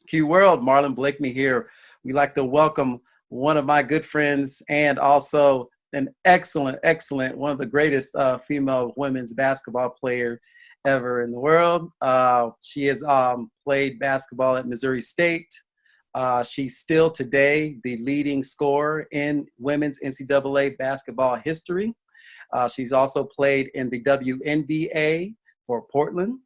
QWorld, Marlon Blakeney here. We'd like to welcome one of my good friends and also an excellent, one of the greatest female women's basketball player ever in the world. She has played basketball at Missouri State. She's still today the leading scorer in women's NCAA basketball history. She's also played in the WNBA for Portland.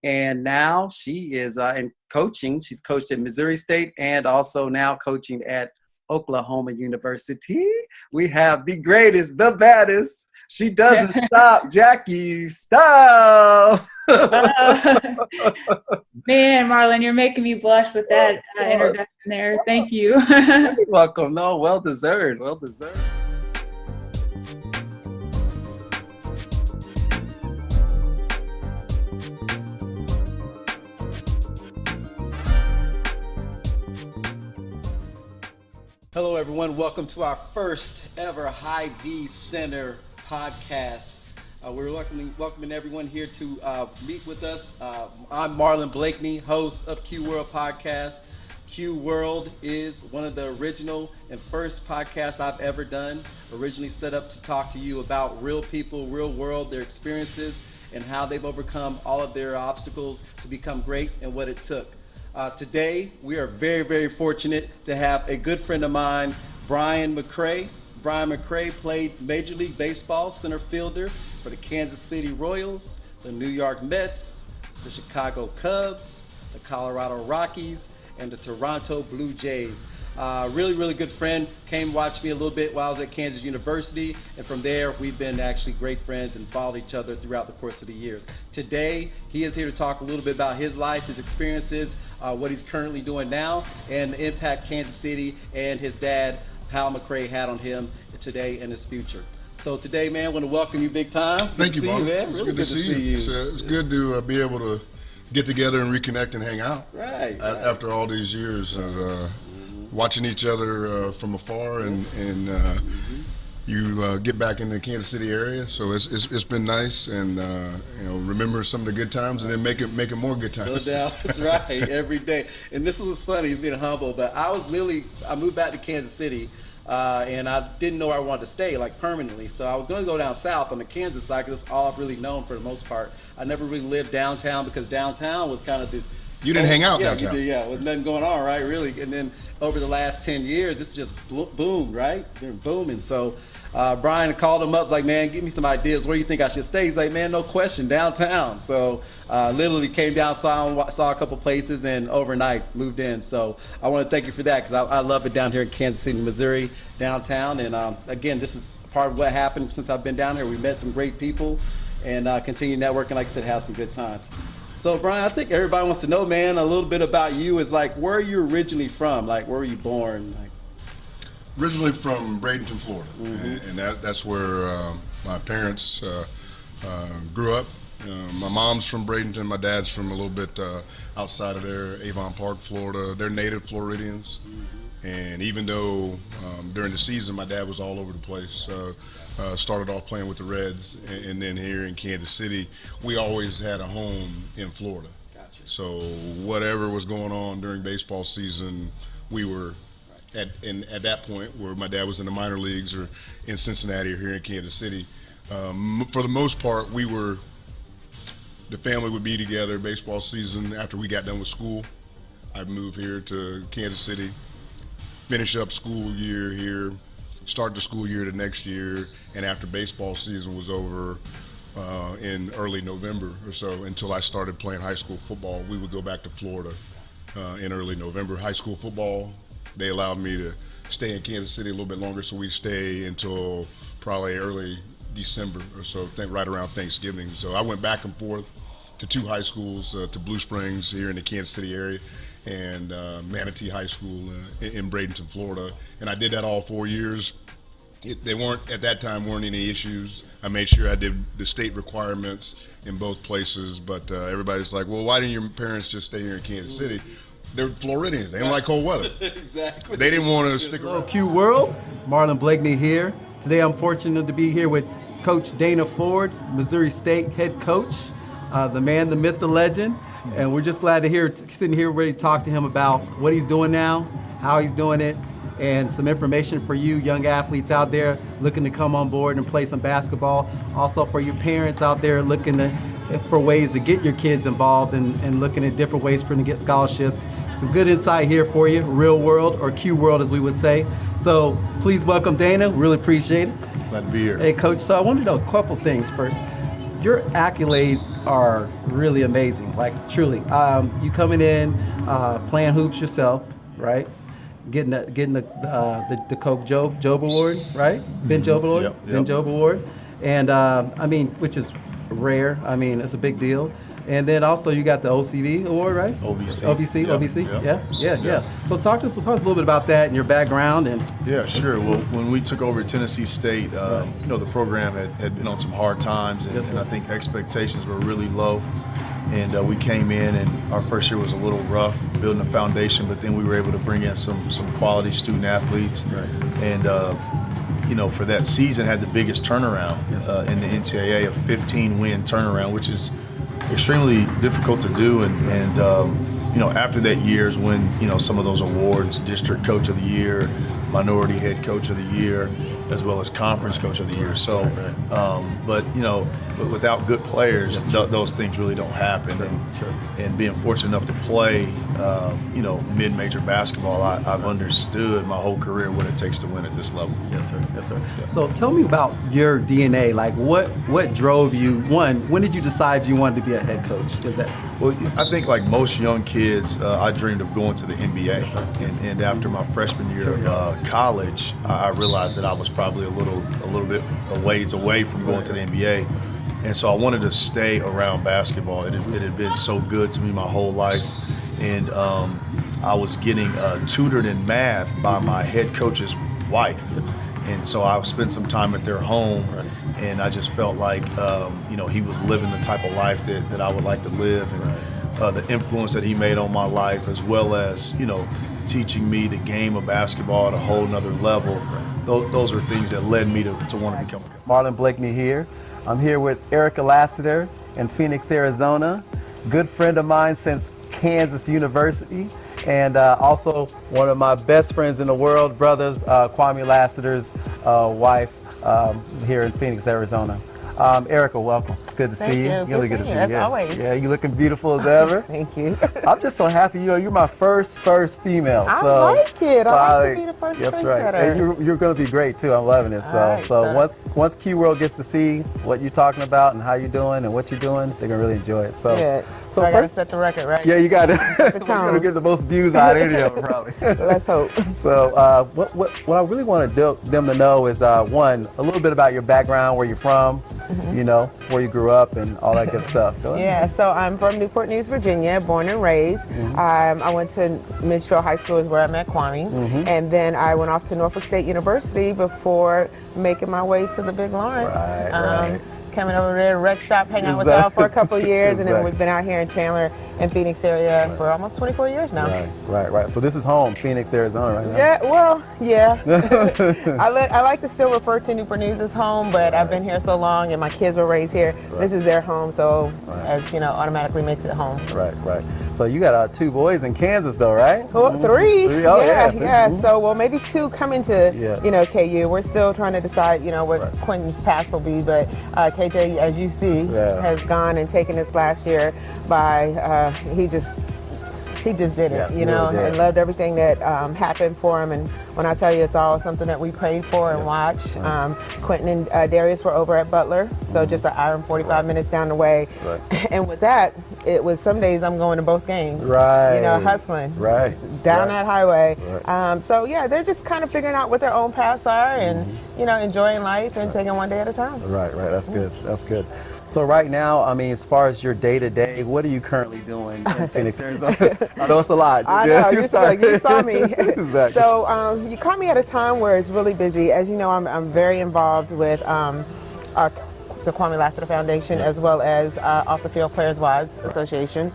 And now she is in coaching. She's coached at Missouri State and also now coaching at Oklahoma University. We have the greatest, the baddest. She doesn't stop, Jackie Style. Man, Marlon, you're making me blush with that introduction there. Thank you. You're welcome. No, well deserved. Well deserved. Hello, everyone. Welcome to our first ever High V Center podcast. We're welcoming everyone here to meet with us. I'm Marlon Blakeney, host of QWorld podcast. QWorld is one of the original and first podcasts I've ever done, originally set up to talk to you about real people, real world, their experiences, and how they've overcome all of their obstacles to become great and what it took. Today, we are very, very fortunate to have a good friend of mine, Brian McCray. Brian McCray played Major League Baseball center fielder for the Kansas City Royals, the New York Mets, the Chicago Cubs, the Colorado Rockies, and the Toronto Blue Jays. Really, really good friend. Came watch me a little bit while I was at Kansas University, and from there we've been actually great friends and followed each other throughout the course of the years. Today he is here to talk a little bit about his life, his experiences, what he's currently doing now, and the impact Kansas City and his dad, Hal McCray, had on him today and his future. So today, man, I want to welcome you big time. Thank you, Bob. Man. Really good to see you. It's good to be able to get together and reconnect and hang out. Right. After all these years of watching each other from afar, and you get back in the Kansas City area, so it's been nice, and remember some of the good times, and then make it more good times. No doubt, that's right. Every day, and this was funny. He's being humble, but I moved back to Kansas City. And I didn't know where I wanted to stay, like permanently. So I was going to go down south on the Kansas side because that's all I've really known for the most part. I never really lived downtown because downtown was kind of this. You didn't hang out downtown. Yeah, was nothing going on, right? Really. And then over the last 10 years, it's just boomed, right? They're booming. So Brian called him up, was like, man, give me some ideas. Where do you think I should stay? He's like, man, no question, downtown. So literally came down, saw a couple places, and overnight moved in. So I want to thank you for that because I love it down here in Kansas City, Missouri, downtown. And again, this is part of what happened since I've been down here. We met some great people and continue networking, like I said, have some good times. So Brian, I think everybody wants to know, man, a little bit about you. Is like, where are you originally from? Like, where were you born? Originally from Bradenton, Florida, and that's where my parents grew up. My mom's from Bradenton, my dad's from a little bit outside of there, Avon Park, Florida. They're native Floridians, and even though during the season my dad was all over the place, started off playing with the Reds, and then here in Kansas City, we always had a home in Florida. Gotcha. So whatever was going on during baseball season, we were at that point where my dad was in the minor leagues or in Cincinnati or here in Kansas City. For the most part, the family would be together baseball season. After we got done with school, I'd move here to Kansas City, finish up school year here, start the school year the next year, and after baseball season was over in early November or so, until I started playing high school football, we would go back to Florida in early November. High school football, they allowed me to stay in Kansas City a little bit longer, so we stay until probably early December or so, right around Thanksgiving. So I went back and forth to two high schools, to Blue Springs here in the Kansas City area, and Manatee High School in Bradenton, Florida. And I did that all 4 years. They weren't, at that time, weren't any issues. I made sure I did the state requirements in both places, but everybody's like, well, why didn't your parents just stay here in Kansas City? They're Floridians. They don't like cold weather. Exactly. They didn't want to stick around. QWorld, Marlon Blakeney here. Today I'm fortunate to be here with Coach Dana Ford, Missouri State head coach, the man, the myth, the legend. And we're just glad to sitting here ready to talk to him about what he's doing now, how he's doing it, and some information for you young athletes out there looking to come on board and play some basketball. Also for your parents out there looking for ways to get your kids involved and looking at different ways for them to get scholarships. Some good insight here for you, real world, or QWorld as we would say. So please welcome Dana, really appreciate it. Glad to be here. Hey Coach, so I wanted to know a couple things first. Your accolades are really amazing, like truly. You coming in, playing hoops yourself, right? Getting the Coach Job Award, right? Ben Job Award, Yep. Ben Job Award, and which is rare. It's a big deal. And then also you got the OCV award, right? OVC. Yeah. So talk to us a little bit about that and your background and. Yeah, sure. Well, when we took over at Tennessee State, the program had been on some hard times, and I think expectations were really low. And we came in, and our first year was a little rough, building a foundation, but then we were able to bring in some quality student athletes. Right. And for that season, had the biggest turnaround in the NCAA, a 15-win turnaround, which is extremely difficult to do. And after that year is when some of those awards, District Coach of the Year, Minority Head Coach of the Year, as well as Conference Coach of the Year. So, but without good players, those things really don't happen. And being fortunate enough to play, mid-major basketball, I've understood my whole career what it takes to win at this level. Yes, sir. Yeah. So tell me about your DNA. Like, what drove you? One, when did you decide you wanted to be a head coach? Is that? Well, I think like most young kids, I dreamed of going to the NBA. Yes, sir. And after my freshman year of college, I realized that I was probably a little bit a ways away from going to the NBA. And so I wanted to stay around basketball. It had been so good to me my whole life. And I was getting tutored in math by my head coach's wife. And so I spent some time at their home, and I just felt like, he was living the type of life that I would like to live. And the influence that he made on my life, as well as, teaching me the game of basketball at a whole nother level. Those are things that led me to want to become a coach. Marlon Blakeney here. I'm here with Erika Lassiter in Phoenix, Arizona. Good friend of mine since Kansas University, and also one of my best friends in the world, brothers, Kwame Lassiter's wife here in Phoenix, Arizona. Erika, welcome. It's good to see you. Really good to see you. As always. Yeah, you're looking beautiful as ever. Thank you. I'm just so happy. You're my first female. I like it. I like to be the first That's trendsetter. right. And you're going to be great too. I'm loving it. Once QWorld gets to see what you're talking about and how you're doing and what you're doing, they're going to really enjoy it. So I got to set the record, right? Yeah, you got it. The We're tone. going to get the most views out of any of them, probably. Let's hope. So what I really want them to know is, one, a little bit about your background, where you're from, where you grew up and all that good stuff. Go ahead. Yeah, so I'm from Newport News, Virginia, born and raised. I went to Minstrel High School is where I met Kwame. And then I went off to Norfolk State University before making my way to the Big Lawrence. Right. Coming over there, rec shop, hang out with y'all for a couple of years, and then we've been out here in Chandler and Phoenix area for almost 24 years now. Right. So this is home, Phoenix, Arizona, right now. Yeah. I like to still refer to Newport News as home, but I've been here so long, and my kids were raised here. This is their home, so as automatically makes it home. Right. So you got 2 boys in Kansas, though, right? Well, 3. Oh, yeah. So maybe 2 coming to KU. We're still trying to decide, what Quentin's path will be, but KJ, as you see, has gone and taken this last year by he just did it, really did. and loved everything that happened for him. And when I tell you, it's all something that we prayed for and watched. Quentin and Darius were over at Butler, so just an hour and 45 minutes down the way. And with that, it was some days I'm going to both games, hustling, down that highway. So yeah, they're just kind of figuring out what their own paths are and, enjoying life and taking one day at a time. Right. That's good. So right now, as far as your day-to-day, what are you currently doing in Phoenix, Arizona? I know it's a lot. I know, you saw me. Exactly. So you caught me at a time where it's really busy. As you know, I'm very involved with the Kwame Lassiter Foundation as well as Off the Field Players Wives Association.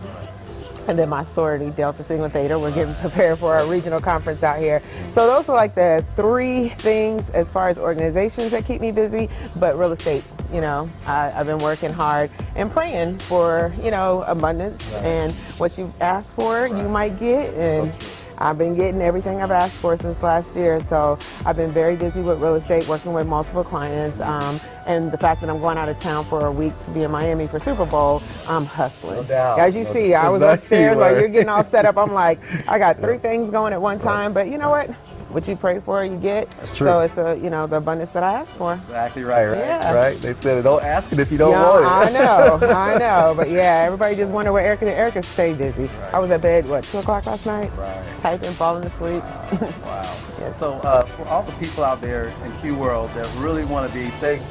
And then my sorority, Delta Sigma Theta, we're getting prepared for our regional conference out here. So those are like the 3 things as far as organizations that keep me busy, but real estate, I've been working hard and praying for, abundance, and what you ask for, you might get. And I've been getting everything I've asked for since last year. So I've been very busy with real estate, working with multiple clients. And the fact that I'm going out of town for a week to be in Miami for Super Bowl, I'm hustling. No doubt. As you see, I was upstairs while you're getting all set up. I'm like, I got 3 things going at one time, but you know what? What you pray for, you get. That's true. So it's the abundance that I ask for. Exactly right, right? Yeah. Right? They said, don't ask it if you don't want it. I know. But yeah, everybody just wonder where Erika did. Erika stayed busy. Right. I was at bed, 2 o'clock last night? Right. Typing, falling asleep. Wow. Yes. So for all the people out there in QWorld that really want to be, say,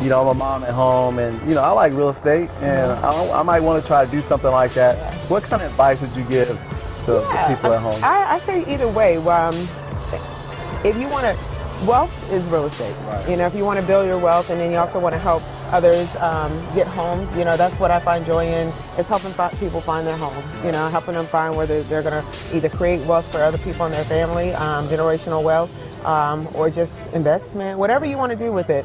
I'm a mom at home, and I like real estate, and I might want to try to do something like that. What kind of advice would you give to the people at home? I say either way. If you want to, wealth is real estate. Right. If you want to build your wealth, and then you also want to help others get homes, that's what I find joy in, is helping people find their home. Helping them find where they're going to either create wealth for other people in their family, generational wealth, or just investment, whatever you want to do with it.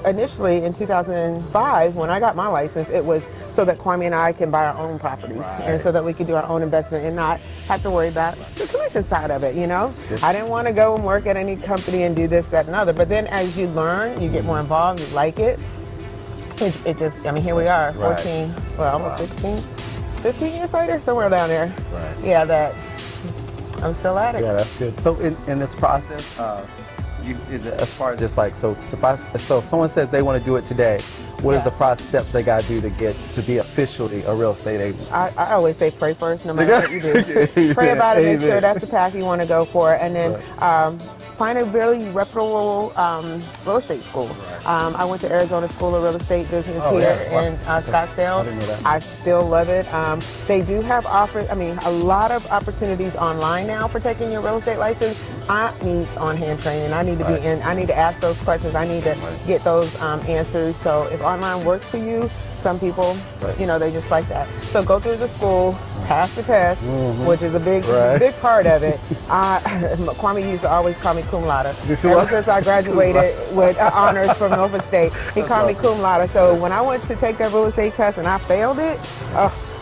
Initially in 2005, when I got my license, it was so that Kwame and I can buy our own properties, and so that we could do our own investment and not have to worry about the commission side of it, I didn't want to go and work at any company and do this, that, and other. But then as you learn, you get more involved, you like it. It just, here we are, 14, almost 16, 15 years later, somewhere down there. Right. Yeah, that I'm still at it. Yeah, that's good. So in this process, is it as far as just like, so someone says they want to do it today, what is the process steps they got to do to get to be officially a real estate agent? I always say pray first, no matter what you do. Pray about it, make sure that's the path you want to go for, and then find a really reputable real estate school. I went to Arizona School of Real Estate Business in Scottsdale. I didn't know that. I still love it. They do have a lot of opportunities online now for taking your real estate license. I need on-hand training. I need to be in. I need to ask those questions. I need to get those answers. So if online works for you, some people, they just like that. So go through the school, pass the test, which is a big part of it. Kwame used to always call me cum laude. Ever since I graduated with honors from Norfolk State, he called me cum laude. So when I went to take that real estate test and I failed it,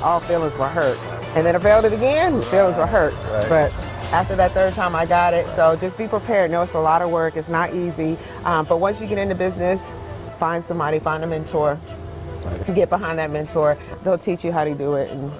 all feelings were hurt. And then I failed it again, feelings were hurt. But after that 3rd time, I got it. So just be prepared. No, it's a lot of work. It's not easy. But once you get into business, find somebody, find a mentor. Get behind that mentor. They'll teach you how to do it and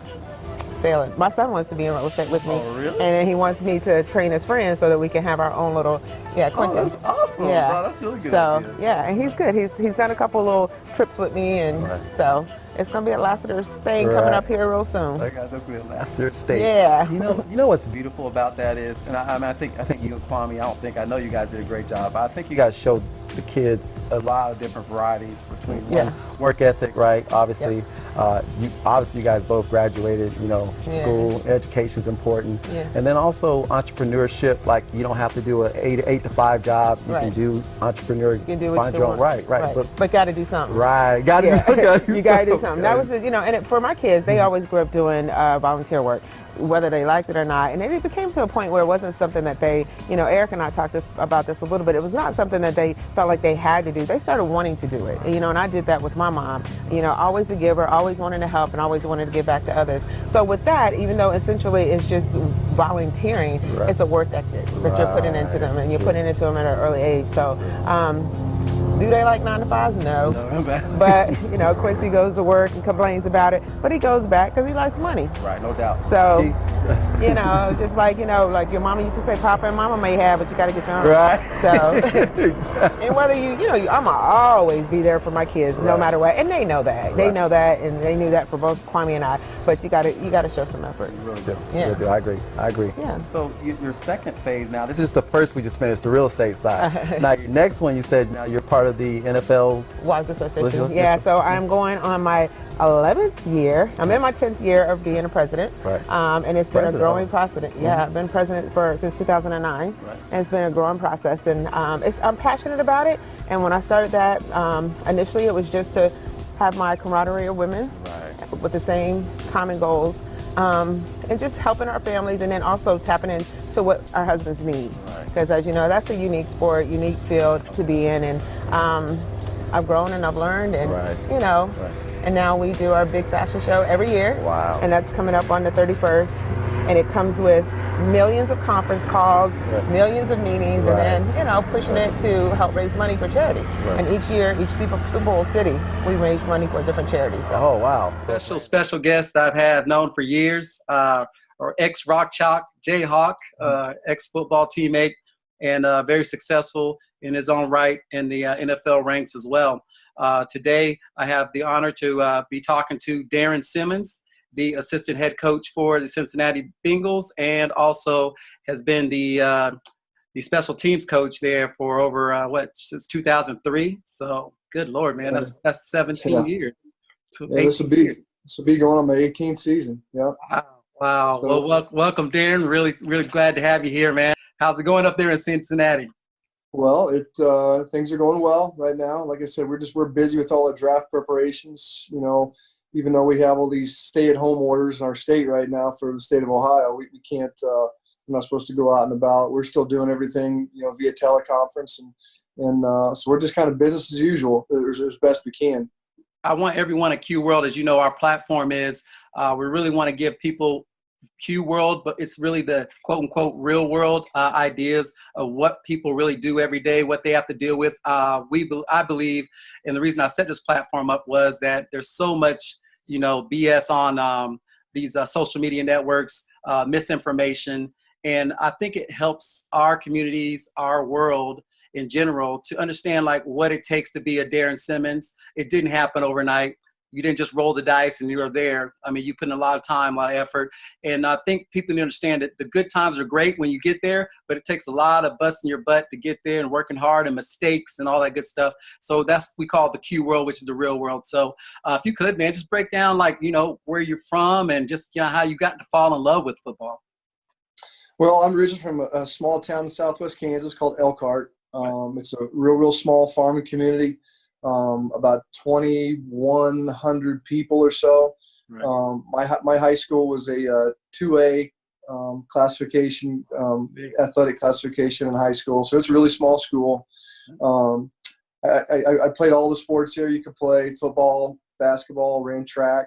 sail it. My son wants to be in real estate with me. Oh, really? And then he wants me to train his friends so that we can have our own little, Quentin. Oh, that's awesome. Yeah. Bro, that's really good. So, idea. yeah, and he's good. He's done a couple little trips with me, and so it's going to be a Lassiter's thing coming up here real soon. I got this with Lassiter State. Yeah. You know what's beautiful about that is, and I think you and Kwame, I know you guys did a great job. But I think you guys showed the kids a lot of different varieties between work ethic, right? Obviously, you guys both graduated. School education's important, and then also entrepreneurship. Like you don't have to do an 8 to 5 job. You can do entrepreneur. You can do what you want. Right. But got to do something. Right. Got to you got to do something. That was, and for my kids, they always grew up doing volunteer work, whether they liked it or not. And it became to a point where it wasn't something that they, Eric and I talked about this a little bit. It was not something that they felt like they had to do. They started wanting to do it, and I did that with my mom. Always a giver, always wanting to help, and always wanted to give back to others. So with that, even though essentially it's just volunteering, it's a work ethic that you're putting into them, and you're putting into them at an early age. So, do they like 9 to 5s? No. But, Quincy goes to work and complains about it, but he goes back because he likes money. Right, no doubt. So, just like your mama used to say, Papa and Mama may have, but you got to get your own. Right. So, and whether I'm always be there for my kids, no matter what. And they know that. They know that, and they knew that for both Kwame and I. But you got to show some effort. You really do. Yeah. You really do. I agree. Yeah. So your second phase now, this is the first we just finished, the real estate side. Now your next one, you said now you're part of the NFL's Wives Association. Yeah, so I'm going on my 11th year. I'm in my 10th year of being a president. Right. And it's been a growing process. Yeah, I've been president since 2009. Right. And it's been a growing process. And I'm passionate about it. And when I started that, initially it was just to have my camaraderie of women with the same common goals and just helping our families, and then also tapping into what our husbands need. Because as you know, that's a unique sport, unique field to be in, and I've grown and I've learned, and you know, and now we do our big fashion show every year. Wow. And that's coming up on the 31st, and it comes with millions of conference calls, millions of meetings, and then, you know, pushing it to help raise money for charity. And each year, each Super Bowl city, we raise money for a different charity. So. Oh, wow. Special guest I've known for years, or ex-Rock Chalk, Jayhawk, ex-football teammate, and very successful in his own right in the NFL ranks as well. Today, I have the honor to be talking to Darren Simmons, the assistant head coach for the Cincinnati Bengals, and also has been the special teams coach there for over since 2003. So good Lord, man, that's 17 years. This will be going on my 18th season. Yeah. Wow. So, Well, welcome, Darren. Really glad to have you here, man. How's it going up there in Cincinnati? Well, things are going well right now. Like I said, we're busy with all the draft preparations. You know, even though we have all these stay-at-home orders in our state right now for the state of Ohio, we can't. We're not supposed to go out and about. We're still doing everything, you know, via teleconference, and so we're just kind of business as usual as best we can. I want everyone at QWorld, as you know, our platform is we really want to give people QWorld, but it's really the quote unquote real world ideas of what people really do every day, what they have to deal with. I believe, and the reason I set this platform up was that there's so much, you know, BS on these social media networks, misinformation, and I think it helps our communities, our world in general, to understand like what it takes to be a Darren Simmons. It didn't happen overnight. You didn't just roll the dice and you were there. I mean, you put in a lot of time, a lot of effort. And I think people need to understand that the good times are great when you get there, but it takes a lot of busting your butt to get there and working hard and mistakes and all that good stuff. So that's what we call the Q world, which is the real world. So if you could, man, just break down like, you know, where you're from and just, you know, how you got to fall in love with football. Well, I'm originally from a small town in southwest Kansas called Elkhart. It's a real small farming community. About 2,100 people or so. My high school was a 2A classification, athletic classification in high school. So it's a really small school. I played all the sports here you could play: football, basketball, ran track,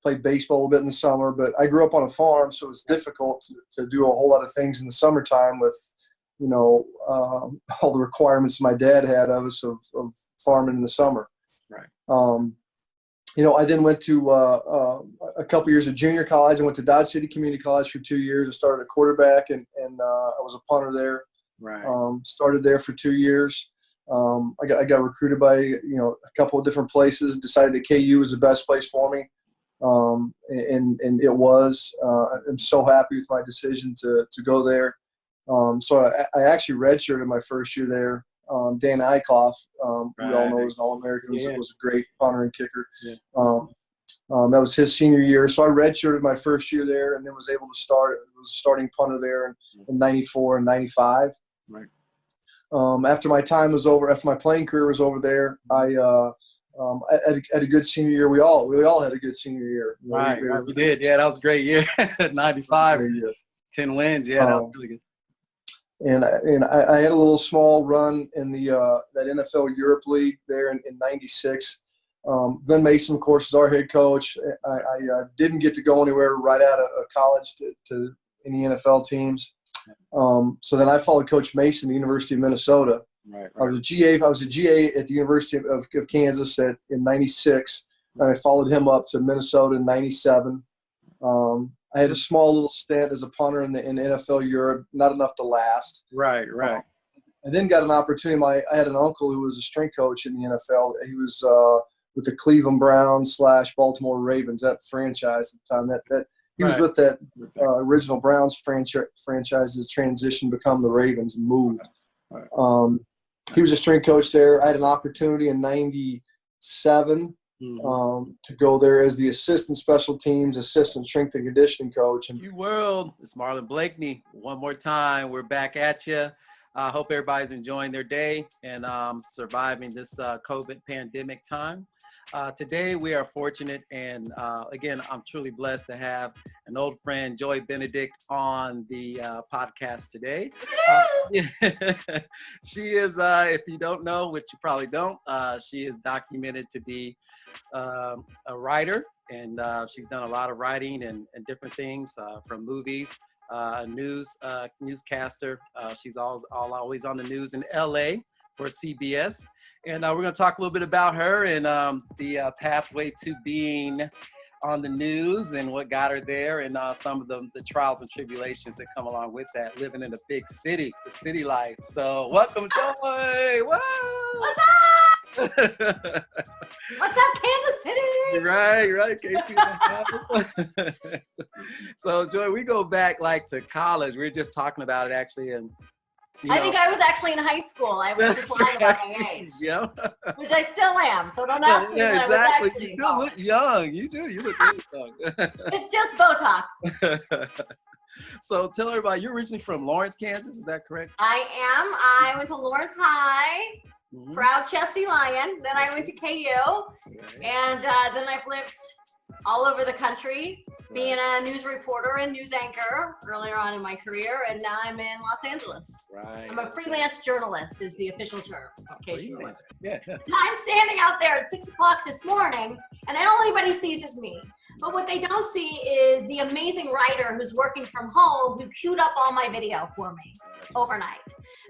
played baseball a little bit in the summer. But I grew up on a farm, so it's difficult to do a whole lot of things in the summertime with, you know, all the requirements my dad had of us of farming in the summer. You know, I then went to a couple years of junior college. I went to Dodge City Community College for 2 years. I started at quarterback, and I was a punter there. Started there for 2 years. I got recruited by, you know, a couple of different places. Decided that KU was the best place for me, and it was. I'm so happy with my decision to go there. So I actually redshirted my first year there. Dan Eichhoff, we all know is an All-American, was a great punter and kicker. That was his senior year. So I redshirted my first year there, and then was able to start. Was a starting punter there in 94 and 95. After my time was over, after my playing career was over there, I had a good senior year. We all had a good senior year. We did. Yeah, that was a great year. 95, 10 wins. Yeah, that was really good. And I had a little small run in the that NFL Europe League there in 96. Glenn Mason, of course, is our head coach. I didn't get to go anywhere right out of college to any NFL teams. So then I followed Coach Mason at the University of Minnesota. I was a GA at the University of Kansas in 96. And I followed him up to Minnesota in 97. I had a small little stint as a punter in NFL Europe, not enough to last. Right. And then got an opportunity. I had an uncle who was a strength coach in the NFL. He was with the Cleveland Browns / Baltimore Ravens, that franchise at the time. That he was with that original Browns franchise that transitioned to become the Ravens and moved. He was a strength coach there. I had an opportunity in 97 to go there as the assistant special teams, assistant strength and conditioning coach. And QWorld, it's Marlon Blakeney. One more time, we're back at you. I hope everybody's enjoying their day and surviving this COVID pandemic time. Today we are fortunate, and again, I'm truly blessed to have an old friend, Joy Benedict, on the podcast today. She is, if you don't know, which you probably don't, she is documented to be a writer, and she's done a lot of writing and different things from movies. Newscaster. She's always on the news in LA for CBS. And we're going to talk a little bit about her and the pathway to being on the news and what got her there, and some of the trials and tribulations that come along with that, living in a big city, the city life. So welcome, Joy. Whoa. What's up? What's up, Kansas City? Right. KC. So, Joy, we go back like to college. We were just talking about it actually, and I think I was actually in high school. I was just lying about my age. Yeah. Which I still am. So don't ask me when exactly. I was actually You in still college. look young. You do. You look really young. It's just Botox. So tell everybody, you're originally from Lawrence, Kansas. Is that correct? I am. I went to Lawrence High, Mhm. proud Chesty Lion. Then I went to KU. And then I've lived all over the country, being a news reporter and news anchor earlier on in my career, and now I'm in Los Angeles. Right. I'm a freelance journalist is the official term. In case you're Freelance. wondering. Yeah. I'm standing out there at 6 o'clock this morning, and all anybody sees is me. But what they don't see is the amazing writer who's working from home who queued up all my video for me overnight.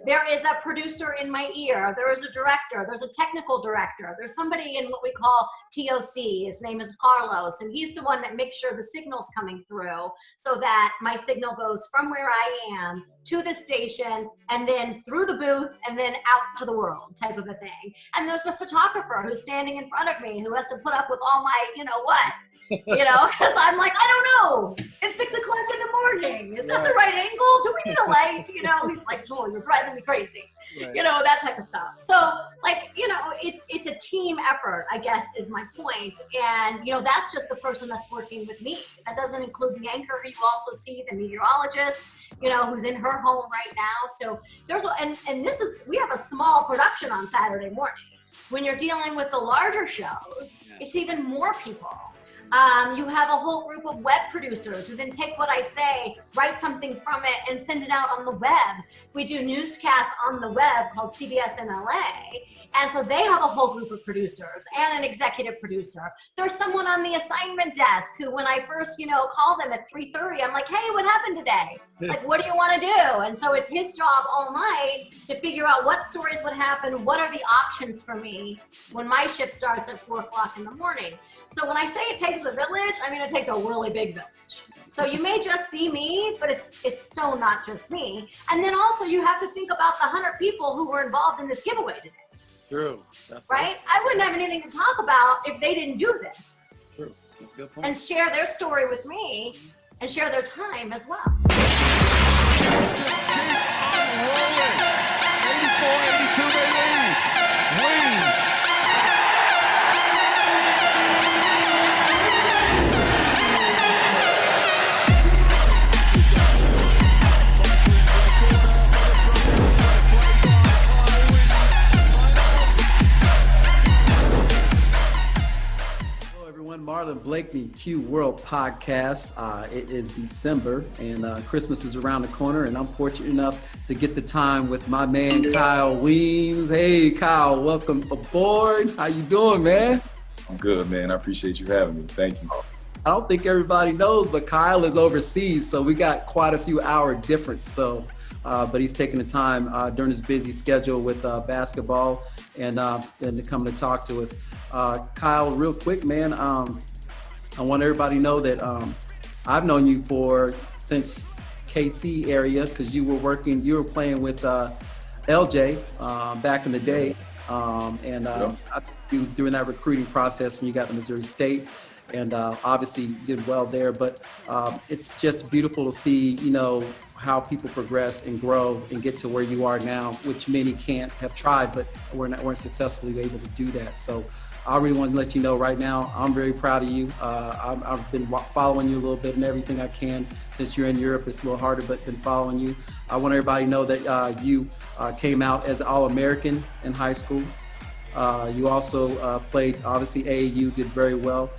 There is a producer in my ear. There is a director. There's a technical director. There's somebody in what we call TOC. His name is Carlos, and he's the one that makes sure the signal's coming through so that my signal goes from where I am to the station and then through the booth and then out to the world type of a thing. And there's a photographer who's standing in front of me who has to put up with all my, because I'm like, I don't know. It's 6 o'clock in the morning. Is that the right angle? Do we need a light? He's like, Joy, you're driving me crazy. Right. That type of stuff. So it's a team effort, I guess, is my point. And, that's just the person that's working with me. That doesn't include the anchor. You also see the meteorologist, who's in her home right now. So we have a small production on Saturday morning. When you're dealing with the larger shows, it's even more people. You have a whole group of web producers who then take what I say, write something from it, and send it out on the web. We do newscasts on the web called CBS in LA. And so they have a whole group of producers and an executive producer. There's someone on the assignment desk who, when I first, call them at 3:30, I'm like, hey, what happened today? Like, what do you want to do? And so it's his job all night to figure out what stories would happen, what are the options for me when my shift starts at 4 o'clock in the morning. So when I say it takes a village, I mean it takes a really big village. So you may just see me, but it's so not just me. And then also you have to think about the 100 people who were involved in this giveaway today. True. That's right? I wouldn't have anything to talk about if they didn't do this. True. That's a good point. And share their story with me and share their time as well. Keep on rolling. 84-82 they lead. Wiens. Marlon Blakeney, QWorld podcast. It is December and Christmas is around the corner, and I'm fortunate enough to get the time with my man Kyle Wiens. Hey Kyle, welcome aboard. How you doing, man? I'm good, man. I appreciate you having me. Thank you. I don't think everybody knows, but Kyle is overseas, so we got quite a few hour difference. So, but he's taking the time during his busy schedule with basketball and coming to talk to us. Kyle, real quick, man, I want everybody to know that I've known you since KC area, because you were playing with LJ back in the day, and I think you during that recruiting process when you got to Missouri State, and obviously did well there. But it's just beautiful to see, how people progress and grow and get to where you are now, which many can't have tried, but weren't successfully able to do that. So I really want to let you know right now, I'm very proud of you. I've been following you a little bit and everything I can. Since you're in Europe, it's a little harder, but been following you. I want everybody to know that you came out as All-American in high school. You also played, obviously AAU, did very well.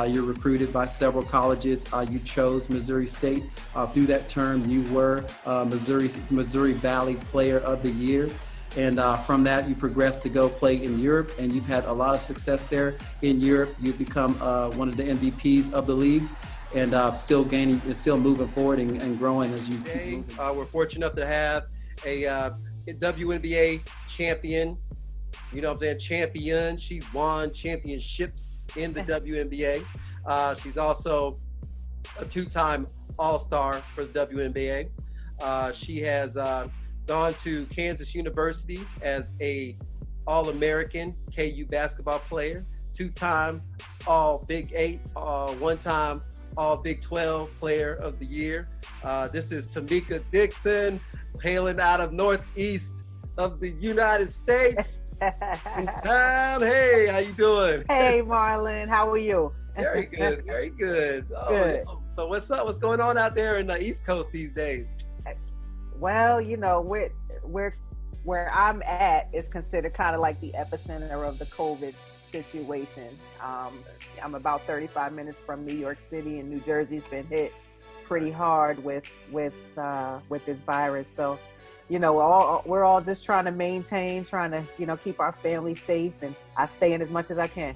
You're recruited by several colleges. You chose Missouri State. Through that term, you were Missouri Valley Player of the Year. And from that, you progressed to go play in Europe, and you've had a lot of success there in Europe. You've become one of the MVPs of the league, and still gaining and still moving forward and growing as you keep moving. We're fortunate enough to have a WNBA champion. You know what I'm saying? Champion. She's won championships in the WNBA. She's also a two-time All-Star for the WNBA. She has gone to Kansas University as a All-American KU basketball player, two-time All-Big 8, one-time All-Big 12 Player of the Year. This is Tamika Dixon, hailing out of Northeast of the United States. Hey, how you doing? Hey, Marlon, how are you? Very good, very good. Good. So what's up? What's going on out there in the East Coast these days? Well, you know, where I'm at is considered kind of like the epicenter of the COVID situation. I'm about 35 minutes from New York City, and New Jersey's been hit pretty hard with this virus. So, you know, we're all just trying to maintain, trying to, you know, keep our family safe, and I stay in as much as I can.